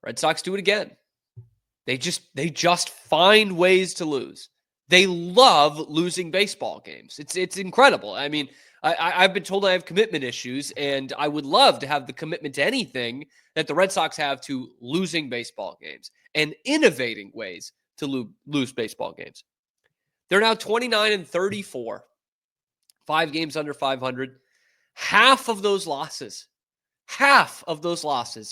Red Sox do it again. They just find ways to lose. They love losing baseball games. It's incredible. I mean, I've been told I have commitment issues, and I would love to have the commitment to anything that the Red Sox have to losing baseball games and innovating ways to lose baseball games. They're now 29-34, 5 games under 500. Half of those losses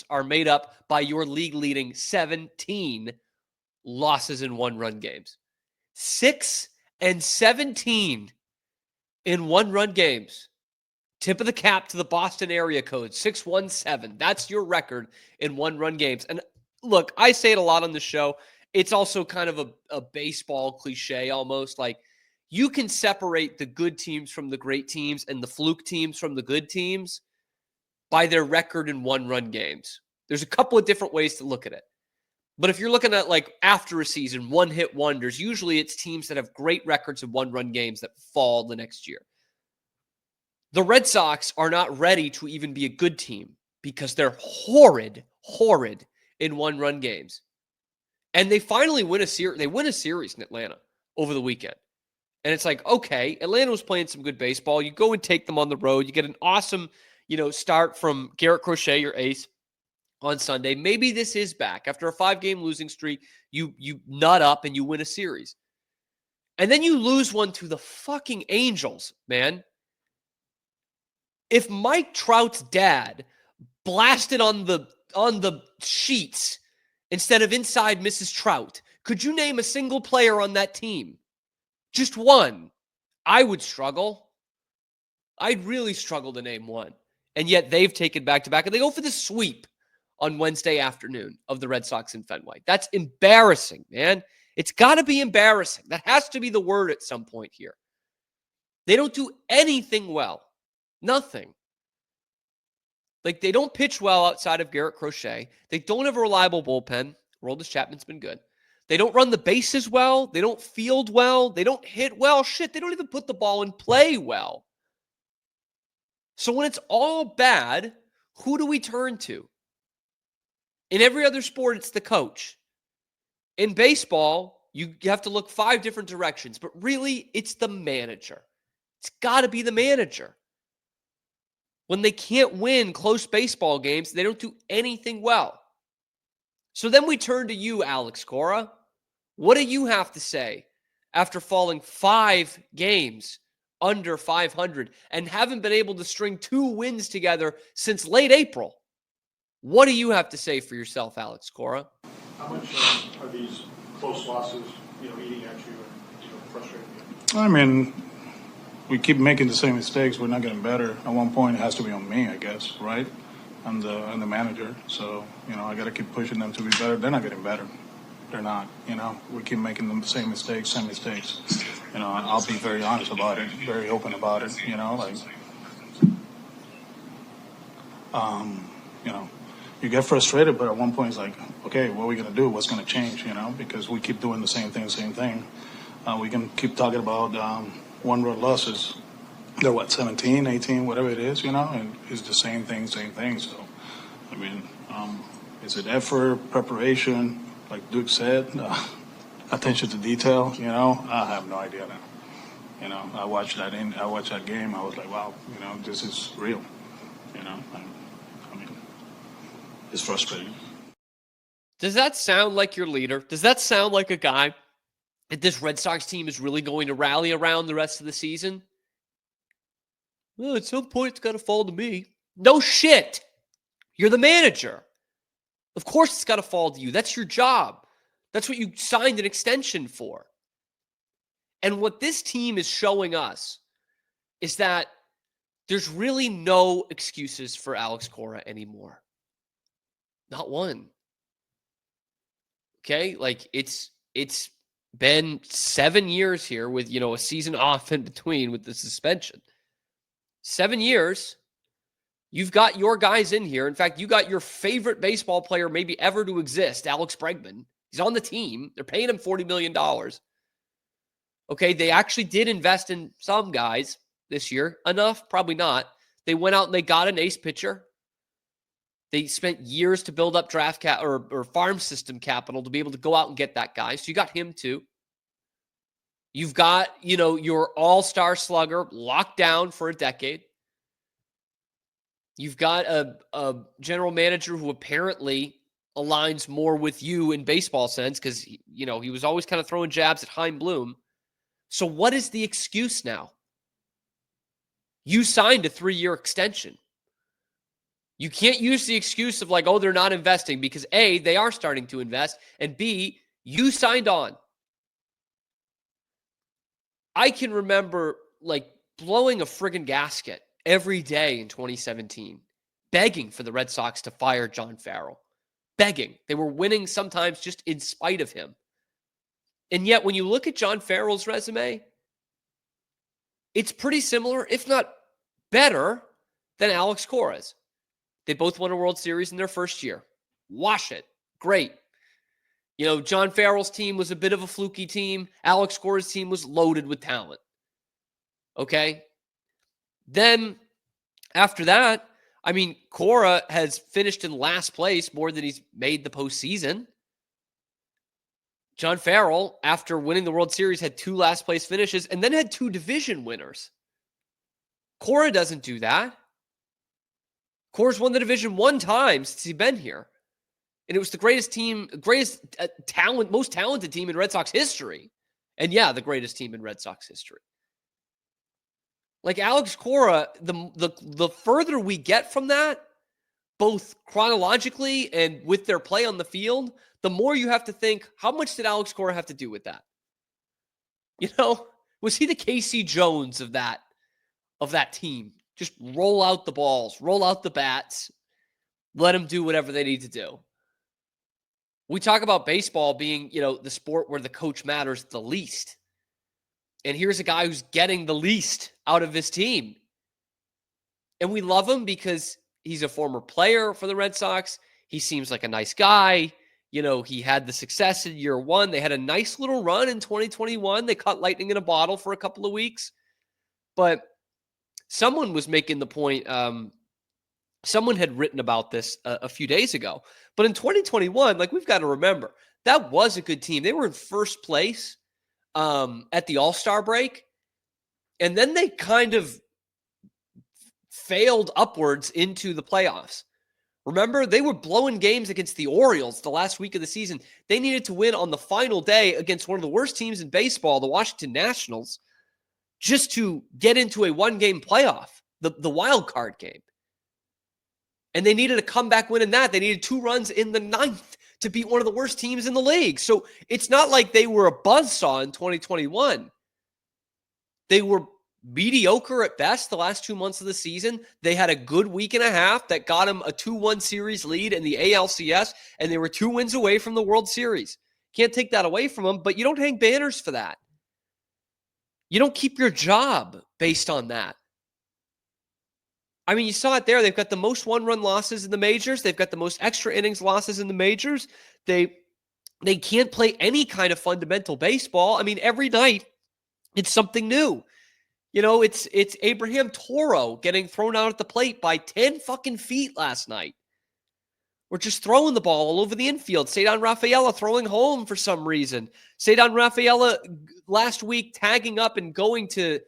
are made up by your league-leading 17 losses in one-run games. 6 and 17 in one-run games. Tip of the cap to the Boston area code, 617. That's your record in one-run games. And look, I say it a lot on the show. It's also kind of a baseball cliche almost. Like, you can separate the good teams from the great teams and the fluke teams from the good teams by their record in one-run games. There's a couple of different ways to look at it. But if you're looking at like after a season, one-hit wonders, usually it's teams that have great records in one-run games that fall the next year. The Red Sox are not ready to even be a good team because they're horrid in one-run games. And they finally win a series. They win a series in Atlanta over the weekend. And it's like, okay, Atlanta was playing some good baseball. You go and take them on the road. You get an awesome, start from Garrett Crochet, your ace, on Sunday. Maybe this is back. After a 5-game losing streak, you nut up and you win a series. And then you lose one to the fucking Angels, man. If Mike Trout's dad blasted on the sheets instead of inside Mrs. Trout, could you name a single player on that team? Just one. I would struggle. I'd really struggle to name one. And yet they've taken back-to-back, and they go for the sweep on Wednesday afternoon of the Red Sox in Fenway. That's embarrassing, man. It's got to be embarrassing. That has to be the word at some point here. They don't do anything well. Nothing. Like, they don't pitch well outside of Garrett Crochet. They don't have a reliable bullpen. Aroldis Chapman's been good. They don't run the bases well. They don't field well. They don't hit well. Shit, they don't even put the ball in play well. So when it's all bad, who do we turn to? In every other sport, it's the coach. In baseball, you have to look 5 different directions, but really, it's the manager. It's got to be the manager. When they can't win close baseball games, they don't do anything well. So then we turn to you, Alex Cora. What do you have to say after falling 5 games under 500 and haven't been able to string 2 wins together since late April? What do you have to say for yourself, Alex Cora? How much are these close losses, eating at you and frustrating you? I mean, we keep making the same mistakes. We're not getting better. At one point, it has to be on me, I guess, right? I'm the manager, so I got to keep pushing them to be better. They're not getting better. They're not. We keep making them the same mistakes. I'll be very honest about it, very open about it. You get frustrated, but at one point it's like, okay, what are we gonna do? What's gonna change? Because we keep doing the same thing. We can keep talking about one-run losses. They're 17, 18, whatever it is, and it's the same thing. So, is it effort, preparation, like Duke said, attention to detail? I have no idea now. I watched that game. I was like, wow, this is real. It's frustrating. Does that sound like your leader? Does that sound like a guy that this Red Sox team is really going to rally around the rest of the season? Well, at some point, it's got to fall to me. No shit. You're the manager. Of course it's got to fall to you. That's your job. That's what you signed an extension for. And what this team is showing us is that there's really no excuses for Alex Cora anymore. Not one. Okay? Like, it's been 7 years here with, a season off in between with the suspension. 7 years. You've got your guys in here. In fact, you got your favorite baseball player maybe ever to exist, Alex Bregman. He's on the team. They're paying him $40 million. Okay, they actually did invest in some guys this year. Enough? Probably not. They went out and they got an ace pitcher. They spent years to build up draft cap or farm system capital to be able to go out and get that guy. So you got him too. You've got, your all-star slugger locked down for a decade. You've got a general manager who apparently aligns more with you in baseball sense because, he was always kind of throwing jabs at Chaim Bloom. So what is the excuse now? You signed a 3-year extension. You can't use the excuse of like, oh, they're not investing because A, they are starting to invest, and B, you signed on. I can remember like blowing a friggin' gasket every day in 2017, begging for the Red Sox to fire John Farrell. Begging. They were winning sometimes just in spite of him. And yet when you look at John Farrell's resume, it's pretty similar, if not better, than Alex Cora's. They both won a World Series in their first year. Wash it. Great. John Farrell's team was a bit of a fluky team. Alex Cora's team was loaded with talent. Okay? Then, after that, Cora has finished in last place more than he's made the postseason. John Farrell, after winning the World Series, had 2 last-place finishes and then had 2 division winners. Cora doesn't do that. Cora's won the division 1 time since he's been here. And it was the greatest talent, most talented team in Red Sox history. And yeah, the greatest team in Red Sox history. Like Alex Cora, the further we get from that, both chronologically and with their play on the field, the more you have to think, how much did Alex Cora have to do with that? Was he the Casey Jones of that team? Just roll out the balls, roll out the bats, let them do whatever they need to do. We talk about baseball being, the sport where the coach matters the least. And here's a guy who's getting the least out of his team. And we love him because he's a former player for the Red Sox. He seems like a nice guy. He had the success in year 1. They had a nice little run in 2021. They caught lightning in a bottle for a couple of weeks. But someone was making the point, someone had written about this a few days ago. But in 2021, we've got to remember, that was a good team. They were in first place at the All-Star break. And then they kind of failed upwards into the playoffs. Remember, they were blowing games against the Orioles the last week of the season. They needed to win on the final day against one of the worst teams in baseball, the Washington Nationals, just to get into a 1-game playoff, the wild card game. And they needed a comeback win in that. They needed 2 runs in the 9th to beat one of the worst teams in the league. So it's not like they were a buzzsaw in 2021. They were mediocre at best the last 2 months of the season. They had a good week and a half that got them a 2-1 series lead in the ALCS, and they were 2 wins away from the World Series. Can't take that away from them, but you don't hang banners for that. You don't keep your job based on that. You saw it there. They've got the most 1-run losses in the majors. They've got the most extra innings losses in the majors. They can't play any kind of fundamental baseball. Every night it's something new. It's Abraham Toro getting thrown out at the plate by 10 fucking feet last night. We're just throwing the ball all over the infield. Cedar Rafaela throwing home for some reason. Cedar Rafaela last week tagging up and going to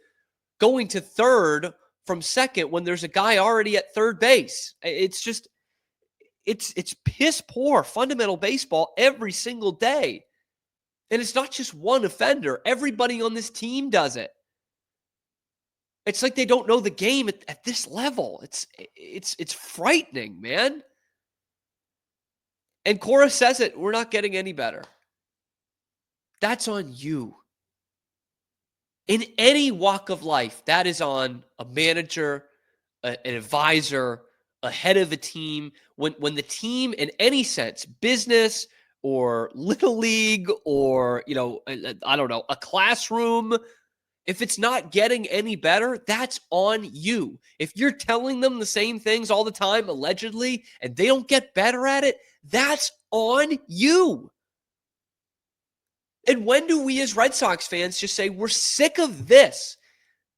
third from second when there's a guy already at third base. It's just, it's piss poor fundamental baseball every single day. And it's not just one offender. Everybody on this team does it. It's like they don't know the game at this level. It's frightening, man. And Cora says it, we're not getting any better. That's on you. In any walk of life, that is on a manager, an advisor, a head of a team. When the team, in any sense, business or little league or, I don't know, a classroom, if it's not getting any better, that's on you. If you're telling them the same things all the time, allegedly, and they don't get better at it, that's on you. And when do we as Red Sox fans just say, we're sick of this?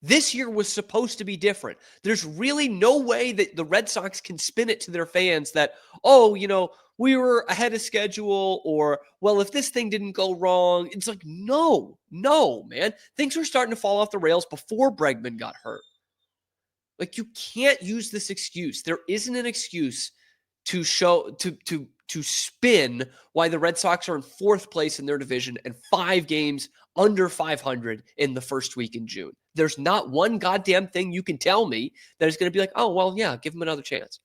This year was supposed to be different. There's really no way that the Red Sox can spin it to their fans that, oh, we were ahead of schedule, or, well, if this thing didn't go wrong. It's like, no, man. Things were starting to fall off the rails before Bregman got hurt. Like, you can't use this excuse. There isn't an excuse to spin why the Red Sox are in 4th place in their division and 5 games under 500 in the first week in June. There's not one goddamn thing you can tell me that is going to be like, oh, well, yeah, give them another chance.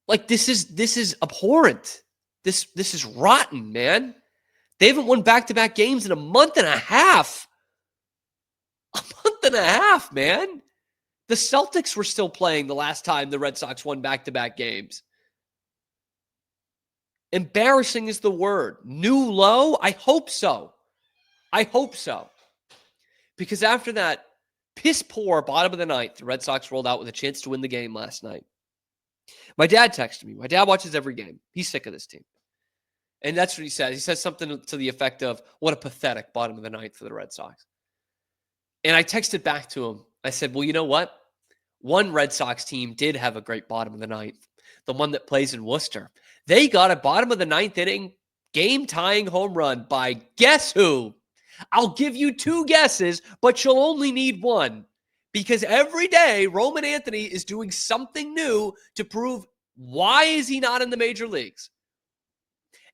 Like, this is abhorrent. This is rotten, man. They haven't won back-to-back games in a month and a half. A month and a half, man. The Celtics were still playing the last time the Red Sox won back-to-back games. Embarrassing is the word. New low? I hope so. Because after that piss poor bottom of the ninth, the Red Sox rolled out with a chance to win the game last night. My dad texted me. My dad watches every game. He's sick of this team. And that's what he says. He says something to the effect of, what a pathetic bottom of the ninth for the Red Sox. And I texted back to him. I said, well, you know what? One Red Sox team did have a great bottom of the ninth. The one that plays in Worcester. They got a bottom of the ninth inning game-tying home run by guess who? I'll give you 2 guesses, but you'll only need one. Because every day, Roman Anthony is doing something new to prove why is he not in the major leagues.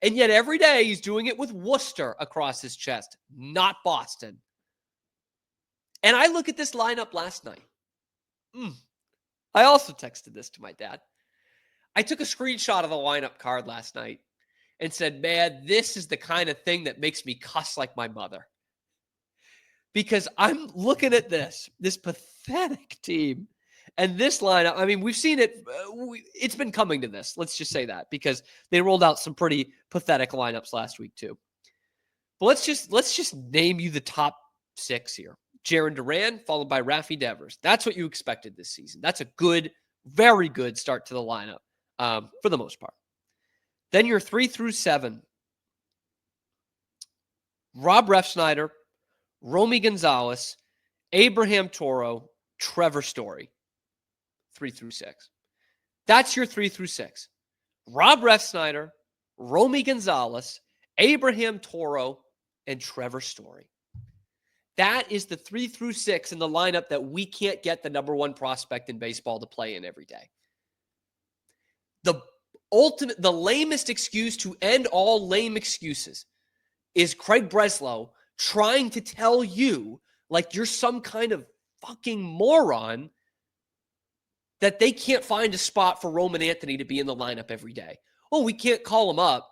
And yet every day he's doing it with Worcester across his chest, not Boston. And I look at this lineup last night. I also texted this to my dad. I took a screenshot of the lineup card last night and said, man, this is the kind of thing that makes me cuss like my mother. Because I'm looking at this pathetic team and this lineup. I mean, we've seen it. It's been coming to this. Let's just say that, because they rolled out some pretty pathetic lineups last week too. But let's just name you the top 6 here. Jarren Duran, followed by Rafi Devers. That's what you expected this season. That's a good, very good start to the lineup for the most part. Then your 3 through 7. Rob Refsnyder, Romy Gonzalez, Abraham Toro, Trevor Story. 3 through 6. That's your 3 through 6. Rob Refsnyder, Romy Gonzalez, Abraham Toro, and Trevor Story. That is the 3 through 6 in the lineup that we can't get the number 1 prospect in baseball to play in every day. The lamest excuse to end all lame excuses is Craig Breslow trying to tell you, like you're some kind of fucking moron, that they can't find a spot for Roman Anthony to be in the lineup every day. Oh, we can't call him up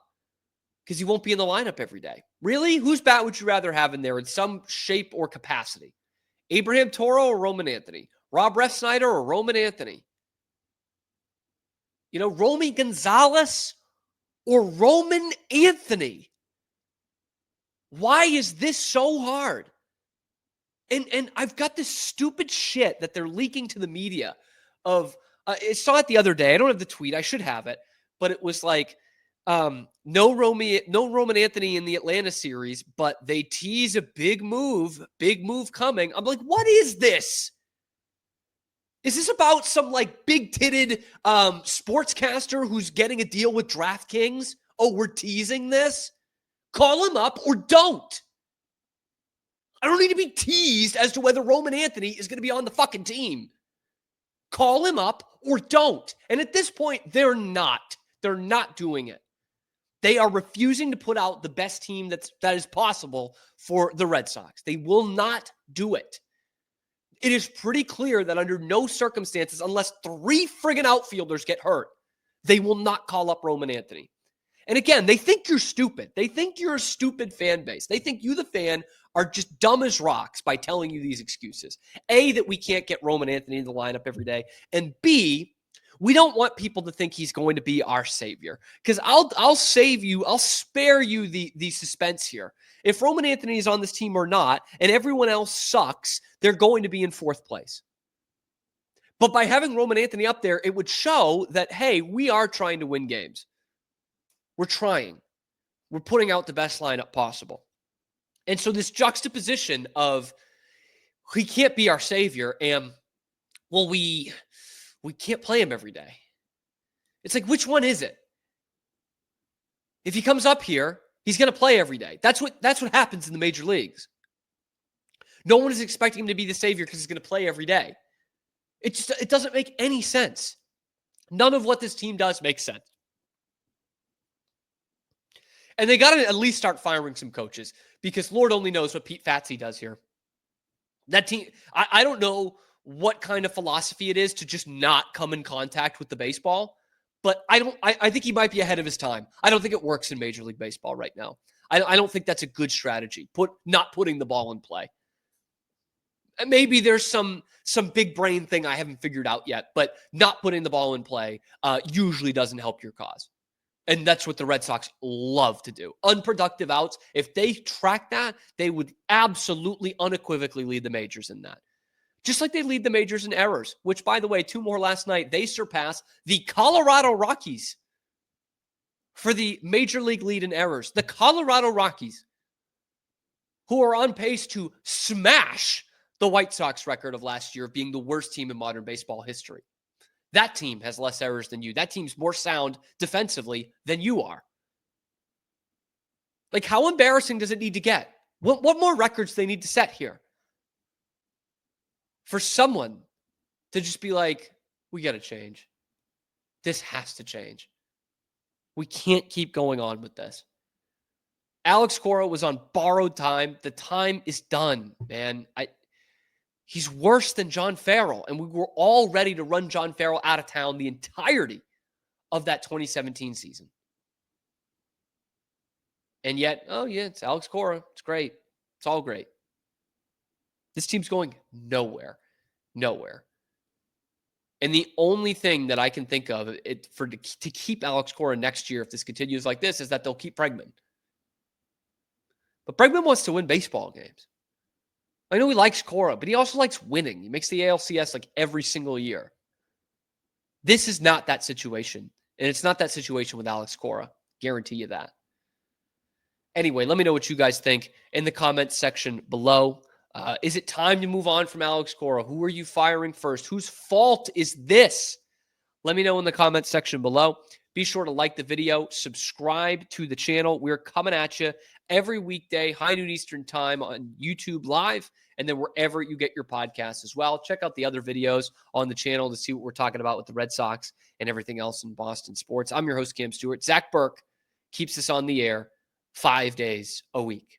because he won't be in the lineup every day. Really? Whose bat would you rather have in there in some shape or capacity? Abraham Toro or Roman Anthony? Rob Refsnyder or Roman Anthony? Romy Gonzalez or Roman Anthony? Why is this so hard? And I've got this stupid shit that they're leaking to the media of, I saw it the other day. I don't have the tweet. I should have it. But it was like, no Roman Anthony in the Atlanta series, but they tease a big move coming. I'm like, what is this? Is this about some like big-titted sportscaster who's getting a deal with DraftKings? Oh, we're teasing this? Call him up or don't. I don't need to be teased as to whether Roman Anthony is going to be on the fucking team. Call him up or don't. And at this point, they're not. They're not doing it. They are refusing to put out the best team that is possible for the Red Sox. They will not do it. It is pretty clear that under no circumstances, unless 3 friggin' outfielders get hurt, they will not call up Roman Anthony. And again, they think you're stupid. They think you're a stupid fan base. They think you, the fan, are just dumb as rocks by telling you these excuses. A, that we can't get Roman Anthony in the lineup every day. And B, we don't want people to think he's going to be our savior. Because I'll spare you the suspense here. If Roman Anthony is on this team or not, and everyone else sucks, they're going to be in 4th place. But by having Roman Anthony up there, it would show that, hey, we are trying to win games. We're trying. We're putting out the best lineup possible. And so this juxtaposition of he can't be our savior. And, well, we can't play him every day. It's like, which one is it? If he comes up here, he's going to play every day. That's what happens in the major leagues. No one is expecting him to be the savior because he's going to play every day. It doesn't make any sense. None of what this team does makes sense. And they got to at least start firing some coaches, because Lord only knows what Pete Fatsi does here. That team, I don't know what kind of philosophy it is to just not come in contact with the baseball, but I think he might be ahead of his time. I don't think it works in Major League Baseball right now. I don't think that's a good strategy. Not putting the ball in play. Maybe there's some big brain thing I haven't figured out yet, but not putting the ball in play usually doesn't help your cause. And that's what the Red Sox love to do. Unproductive outs. If they track that, they would absolutely unequivocally lead the majors in that. Just like they lead the majors in errors, which, by the way, 2 more last night. They surpass the Colorado Rockies for the major league lead in errors. The Colorado Rockies, who are on pace to smash the White Sox record of last year of being the worst team in modern baseball history. That team has less errors than you. That team's more sound defensively than you are. Like, how embarrassing does it need to get? What more records do they need to set here? For someone to just be like, we got to change. This has to change. We can't keep going on with this. Alex Cora was on borrowed time. The time is done, man. He's worse than John Farrell, and we were all ready to run John Farrell out of town the entirety of that 2017 season. And yet, oh yeah, it's Alex Cora. It's great. It's all great. This team's going nowhere. Nowhere. And the only thing that I can think of to keep Alex Cora next year, if this continues like this, is that they'll keep Bregman. But Bregman wants to win baseball games. I know he likes Cora, but he also likes winning. He makes the ALCS like every single year. This is not that situation. And it's not that situation with Alex Cora. Guarantee you that. Anyway, let me know what you guys think in the comments section below. Is it time to move on from Alex Cora? Who are you firing first? Whose fault is this? Let me know in the comments section below. Be sure to like the video, subscribe to the channel. We're coming at you every weekday, high noon Eastern time on YouTube Live, and then wherever you get your podcasts as well. Check out the other videos on the channel to see what we're talking about with the Red Sox and everything else in Boston sports. I'm your host, Cam Stewart. Zach Burke keeps us on the air 5 days a week.